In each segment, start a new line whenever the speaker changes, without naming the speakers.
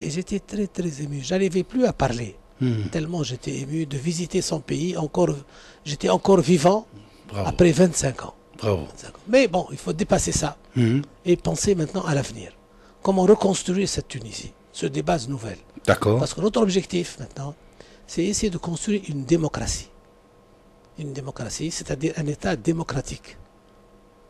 Et j'étais très très ému. J'arrivais plus à parler.
Hmm.
Tellement j'étais ému de visiter son pays. J'étais encore vivant
Bravo,
après 25 ans.
bravo.
25 ans. Mais bon, il faut dépasser ça
Hmm.
et penser maintenant à l'avenir. Comment reconstruire cette Tunisie sur des bases nouvelles.
D'accord.
Parce que notre objectif maintenant, c'est essayer de construire une démocratie. Une démocratie, c'est-à-dire un État démocratique.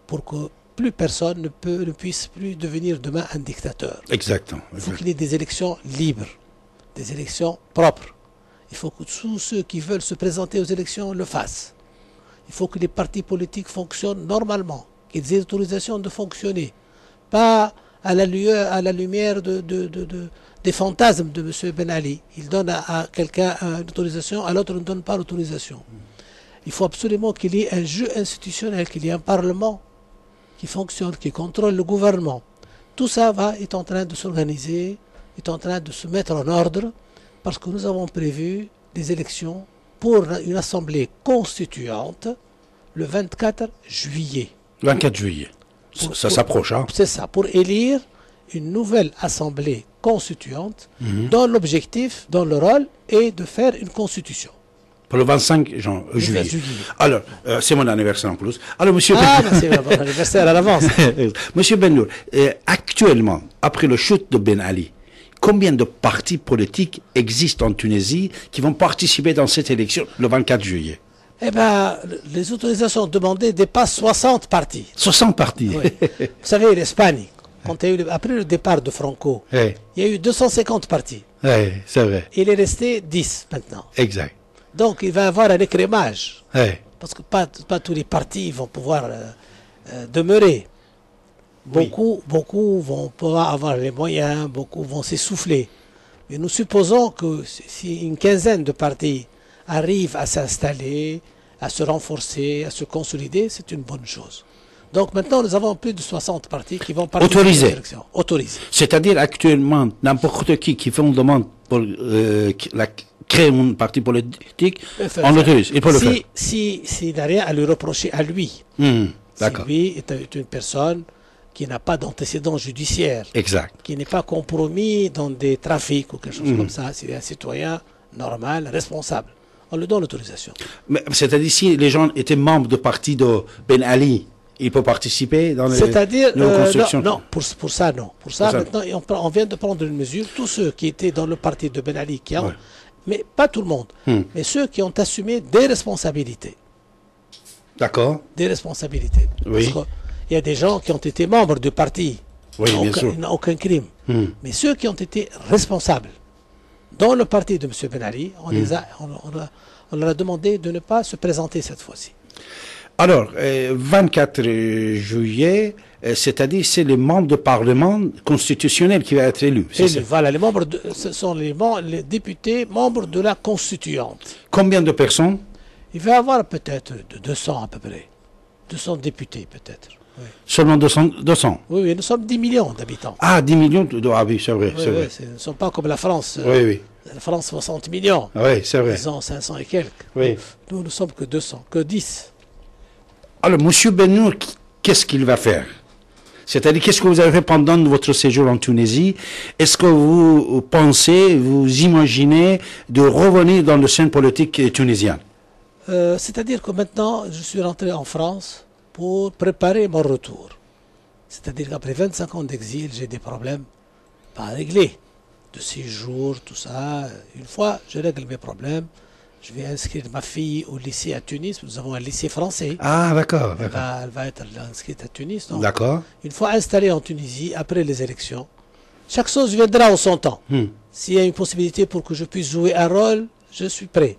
Pour que plus personne ne puisse plus devenir demain un dictateur.
Exactement.
Il faut qu'il y ait des élections libres, des élections propres. Il faut que tous ceux qui veulent se présenter aux élections le fassent. Il faut que les partis politiques fonctionnent normalement, qu'ils aient l'autorisation de fonctionner. Pas à la lumière des fantasmes de M. Ben Ali. Il donne à quelqu'un une autorisation, à l'autre ne donne pas l'autorisation. Il faut absolument qu'il y ait un jeu institutionnel, qu'il y ait un parlement qui fonctionne, qui contrôle le gouvernement. Tout ça est en train de s'organiser, est en train de se mettre en ordre, parce que nous avons prévu des élections pour une assemblée constituante le 24 juillet.
24 juillet. Ça s'approche, hein?
C'est ça, pour élire une nouvelle assemblée constituante dont l'objectif, dont le rôle est de faire une constitution.
Pour le 25 juillet. Alors, c'est mon anniversaire en plus. Alors, monsieur
c'est votre anniversaire à l'avance.
Monsieur Bennour, actuellement, après le chute de Ben Ali, combien de partis politiques existent en Tunisie qui vont participer dans cette élection le 24 juillet?
Eh bien, les autorisations demandées dépassent 60 partis.
60 partis.
Oui. Vous savez, l'Espagne, après le départ de Franco,
Oui,
il y a eu 250 partis.
oui, c'est vrai.
Il est resté 10 maintenant.
Exact.
Donc, il va y avoir un écrémage.
Oui.
Parce que pas tous les partis vont pouvoir demeurer. Beaucoup vont pouvoir avoir les moyens, beaucoup vont s'essouffler. Mais nous supposons que si une quinzaine de partis arrivent à s'installer, à se renforcer, à se consolider, c'est une bonne chose. Donc maintenant, nous avons plus de 60 partis qui vont participer
Autorisés.
aux élections. Autorisés.
C'est-à-dire actuellement, n'importe qui fait une demande pour créer un parti politique, on l'autorise. Il peut le faire.
S'il n'a rien à lui reprocher à lui.
D'accord.
Si lui est une personne qui n'a pas d'antécédent judiciaire,
Exact.
qui n'est pas compromis dans des trafics ou quelque chose comme ça, c'est un citoyen normal, responsable. On lui donne l'autorisation.
Mais c'est-à-dire si les gens étaient membres de parti de Ben Ali, ils peuvent participer dans les
C'est-à-dire,
constructions.
non, pour ça, non. Pour ça, maintenant, on vient de prendre une mesure. Tous ceux qui étaient dans le parti de Ben Ali, mais pas tout le monde, mais ceux qui ont assumé des responsabilités.
D'accord.
Des responsabilités.
Oui.
Parce qu'il y a des gens qui ont été membres du parti.
Oui, bien sûr.
Il n'y a aucun crime. Mais ceux qui ont été responsables dans le parti de M. Ben Ali, on leur a demandé de ne pas se présenter cette fois-ci.
Alors, 24 juillet, c'est-à-dire c'est les membres du Parlement constitutionnel qui va être élu.
Voilà, ce sont les députés membres de la constituante.
Combien de personnes?
Il va y avoir peut-être 200 à peu près. 200 députés peut-être. Oui.
Seulement 200.
Oui, nous sommes 10 millions d'habitants.
Ah, 10 millions Ah oui, c'est vrai.
Oui,
c'est vrai.
nous ne sommes pas comme la France.
Oui, oui.
La France, 60 millions.
Oui, c'est vrai.
Ils ont 500 et quelques.
Oui.
Nous ne sommes que 200, que 10.
Alors, M. Bennour, qu'est-ce qu'il va faire? C'est-à-dire, qu'est-ce que vous avez fait pendant votre séjour en Tunisie? Est-ce que vous pensez, vous imaginez de revenir dans le scène politique tunisien?
C'est-à-dire que maintenant, je suis rentré en France pour préparer mon retour. C'est-à-dire qu'après 25 ans d'exil, j'ai des problèmes pas réglés. De séjour, tout ça. Une fois, je règle mes problèmes. Je vais inscrire ma fille au lycée à Tunis. Nous avons un lycée français.
Ah, d'accord.
Elle va être inscrite à Tunis.
D'accord.
Une fois installée en Tunisie, après les élections, chaque chose viendra en son temps. S'il y a une possibilité pour que je puisse jouer un rôle, je suis prêt.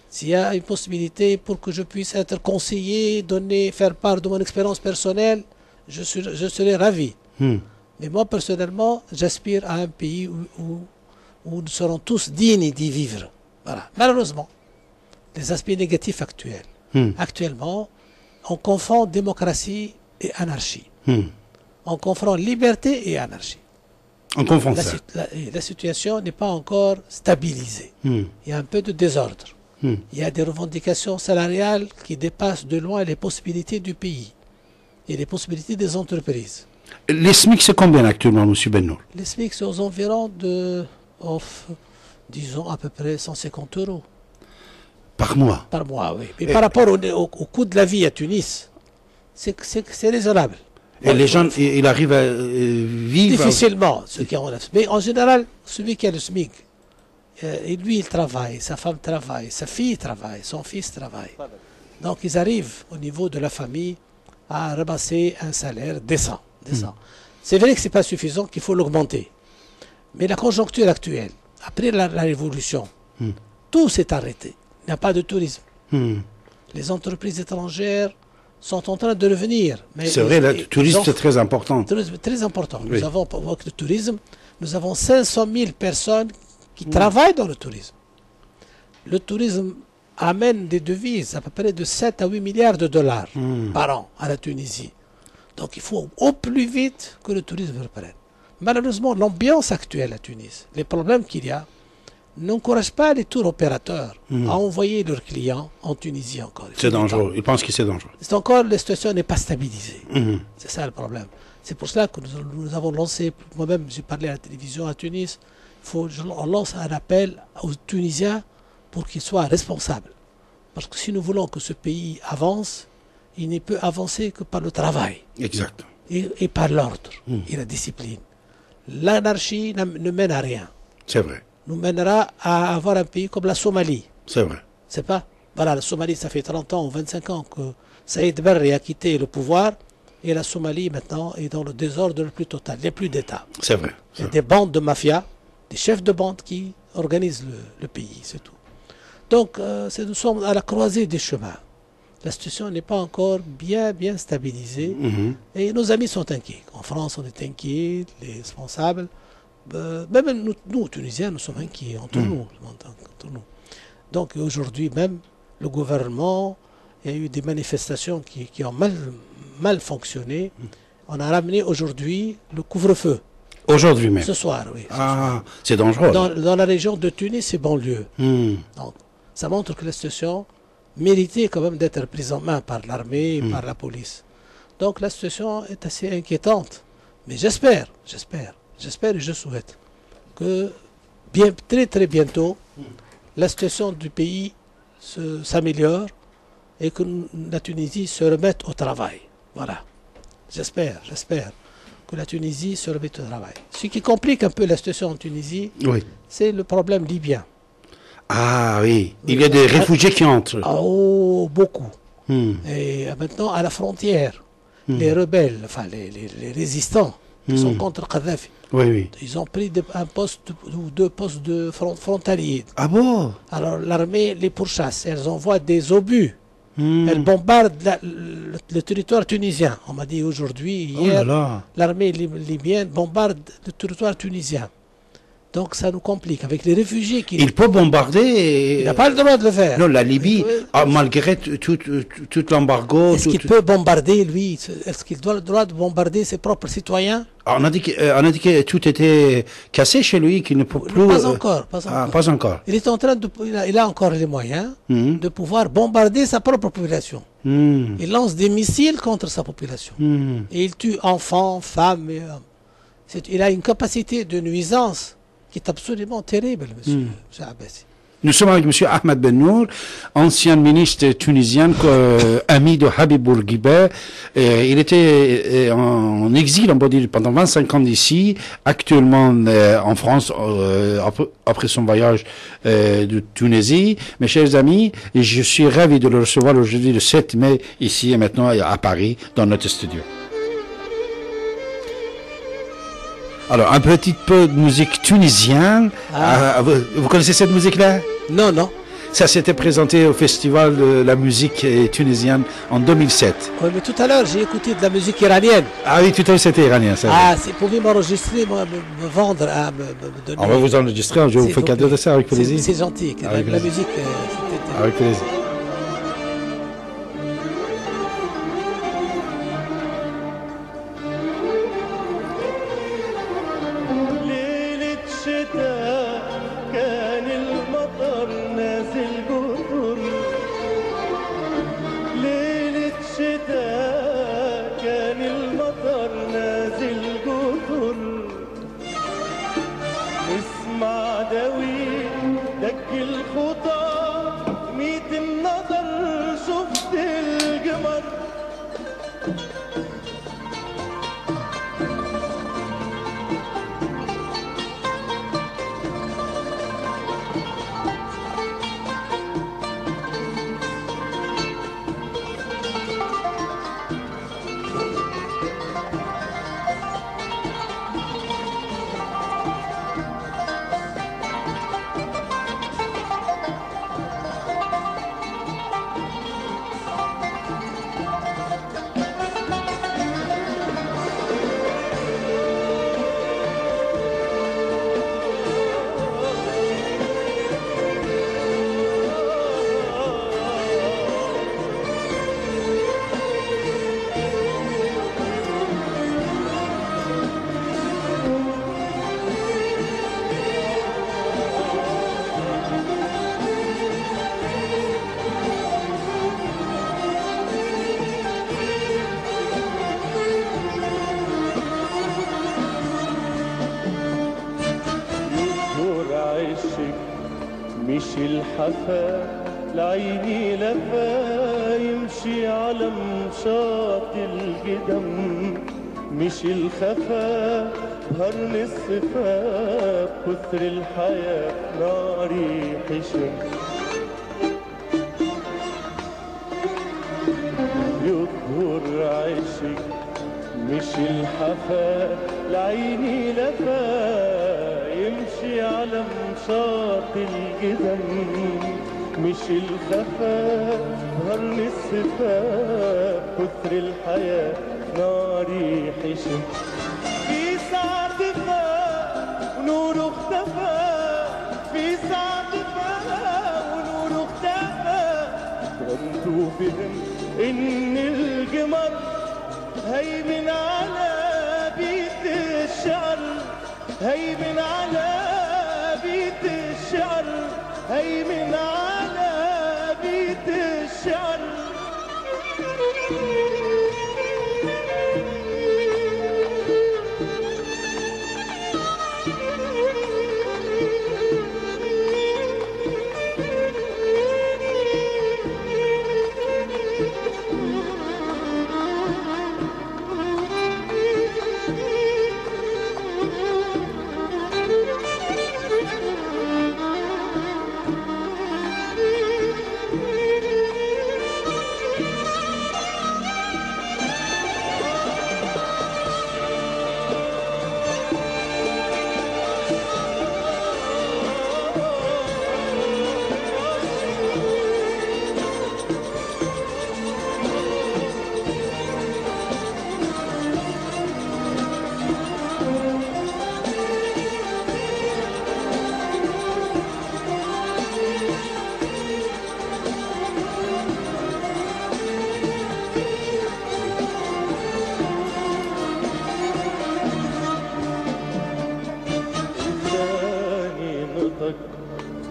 S'il y a une possibilité pour que je puisse être conseiller, faire part de mon expérience personnelle, je serai ravi. Mais moi, personnellement, j'aspire à un pays où nous serons tous dignes d'y vivre. Voilà. Malheureusement, les aspects négatifs actuels. Actuellement, on confond démocratie et anarchie. On confond liberté et anarchie.
On confond ça.
La situation n'est pas encore stabilisée. Il y a un peu de désordre. Il y a des revendications salariales qui dépassent de loin les possibilités du pays et les possibilités des entreprises.
Les SMIC, c'est combien actuellement, M. Bennour?
Les SMIC, c'est aux environs disons à peu près 150 euros
Par mois?
par mois, oui. Mais par rapport au coût de la vie à Tunis, c'est raisonnable.
Et les gens, ils arrivent à vivre...
Difficilement, ceux qui ont la SMIC. Mais en général, celui qui a le SMIC, et lui, il travaille, sa femme travaille, sa fille travaille, son fils travaille. Donc, ils arrivent au niveau de la famille à ramasser un salaire décent. C'est vrai que ce n'est pas suffisant, qu'il faut l'augmenter. Mais la conjoncture actuelle, après la révolution, tout s'est arrêté. Il n'y a pas de tourisme. Les entreprises étrangères sont en train de revenir.
C'est vrai, le tourisme, c'est très important.
Tourisme très important.
Oui.
Nous avons, avec le tourisme, nous avons 500 000 personnes qui travaillent dans le tourisme. Le tourisme amène des devises à peu près de 7 à 8 milliards de dollars par an à la Tunisie. Donc il faut au plus vite que le tourisme reprenne. Malheureusement, l'ambiance actuelle à Tunis, les problèmes qu'il y a, n'encouragent pas les tours opérateurs à envoyer leurs clients en Tunisie encore.
C'est dangereux. Ils pensent que c'est dangereux.
C'est encore, la situation n'est pas stabilisée. C'est ça le problème. C'est pour cela que nous avons lancé, moi-même j'ai parlé à la télévision à Tunis, on lance un appel aux Tunisiens pour qu'ils soient responsables. Parce que si nous voulons que ce pays avance, il ne peut avancer que par le travail.
Exact.
Et par l'ordre et la discipline. L'anarchie ne mène à rien.
C'est vrai.
Nous mènera à avoir un pays comme la Somalie.
C'est vrai.
C'est pas? Voilà, la Somalie, ça fait 30 ans ou 25 ans que Saïd Barre a quitté le pouvoir et la Somalie maintenant est dans le désordre le plus total. Il n'y a plus d'État.
C'est vrai.
Il y a des bandes de mafia, des chefs de bande qui organisent le pays, c'est tout. Donc, nous sommes à la croisée des chemins. La situation n'est pas encore bien stabilisée et nos amis sont inquiets. En France, on est inquiets, les responsables. Même nous, Tunisiens, nous sommes inquiets entre nous. Donc aujourd'hui même, le gouvernement, il y a eu des manifestations qui ont mal fonctionné. On a ramené aujourd'hui le couvre-feu.
Aujourd'hui même?
Ce soir, oui.
C'est dangereux.
Dans la région de Tunis et banlieue. Donc, ça montre que la situation méritait quand même d'être prise en main par l'armée et par la police. Donc la situation est assez inquiétante. Mais j'espère et je souhaite que très bientôt, la situation du pays s'améliore et que la Tunisie se remette au travail. Voilà. J'espère que la Tunisie se remette au travail. Ce qui complique un peu la situation en Tunisie, c'est le problème libyen.
Ah oui, il y a des réfugiés qui entrent.
Oh, beaucoup. Et maintenant, à la frontière, les rebelles, enfin les résistants, qui sont contre Kadhafi, ils ont pris un poste ou deux postes de frontaliers.
Ah bon?
Alors l'armée les pourchasse, elles envoient des obus. Elles bombardent le territoire tunisien. On m'a dit aujourd'hui, hier, l'armée libyenne bombarde le territoire tunisien. Donc ça nous complique avec les réfugiés qui...
Il peut bombarder...
Il n'a pas le droit de le faire.
Non, la Libye, malgré tout l'embargo...
Est-ce qu'il peut bombarder, lui? Est-ce qu'il a le droit de bombarder ses propres citoyens?
On a dit que tout était cassé chez lui, qu'il ne peut plus...
Pas encore.
Pas encore.
Il est en train de... Il a encore les moyens de pouvoir bombarder sa propre population. Il lance des missiles contre sa population. Et il tue enfants, femmes et hommes. Il a une capacité de nuisance qui est absolument terrible, monsieur Abbassi.
Nous sommes avec M. Ahmed Bennour, ancien ministre tunisien, ami de Habib Bourguiba. Il était en exil, on peut dire, pendant 25 ans d'ici, actuellement en France, après son voyage de Tunisie. Mes chers amis, je suis ravi de le recevoir aujourd'hui, le 7 mai, ici et maintenant à Paris, dans notre studio. Alors, un petit peu de musique tunisienne. Vous connaissez cette musique-là?
Non, non.
Ça s'était présenté au Festival de la musique tunisienne en 2007.
Oui, mais tout à l'heure, j'ai écouté de la musique iranienne.
Ah oui, tout à l'heure, c'était iranien.
C'est pour m'enregistrer, me vendre, me donner...
On va vous enregistrer, je vous fais cadeau de ça avec plaisir.
C'est gentil. La musique, c'était...
Avec plaisir.
ليلة شتاء كان المطر نازل بعدوي دق الخطى ميت النظر شفت القمر مشي الحفا لعيني لفا يمشي على مشاط القدم مشي الخفا بهرن الصفا كثر الحياة ناري حشم يطهر عشق مشي الحفا لعيني لفا يمشي على مشاط القدم مشي الخفا بهرن الصفا كثر الحياة ناري حشم في ساعة فا ونور اختفى في ساعة فا ونور اختفى فهمت وفهم ان القمر هيمن على بيت الشعر هيمن على بيت الشعر هيمن على بيت الشعر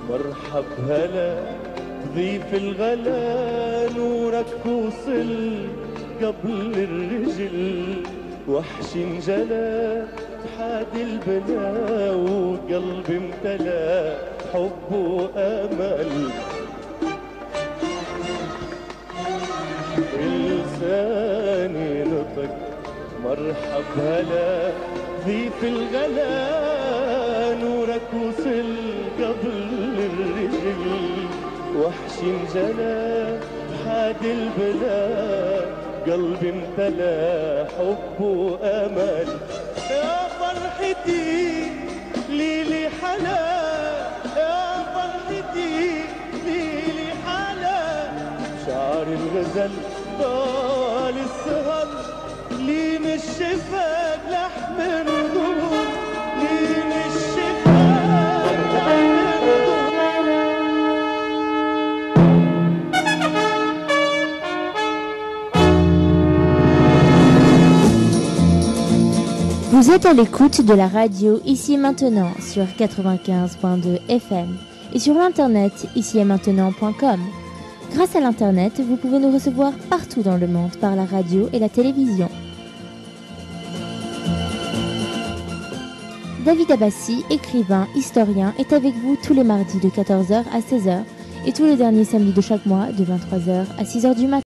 مرحب هلا ضيف الغلا نورك وصل قبل الرجل وحش انجلى حاد البلا وقلبي امتلى حب وامل لساني نطق مرحب هلا ضيف الغلا نورك وصل قبل الرجل وحش انجلى حاد البلا قلبي امتلى حب وامل يا فرحتي ليلي حلا يا فرحتي ليلي حلا شعر الغزل طال السهر لين الشفاق لحم النور لين الشفاق لحم
Vous êtes à l'écoute de la radio Ici et Maintenant sur 95.2 FM et sur l'internet icietmaintenant.com. Grâce à l'internet, vous pouvez nous recevoir partout dans le monde par la radio et la télévision. David Abbassi, écrivain, historien, est avec vous tous les mardis de 14h à 16h et tous les derniers samedis de chaque mois de 23h à 6h du matin.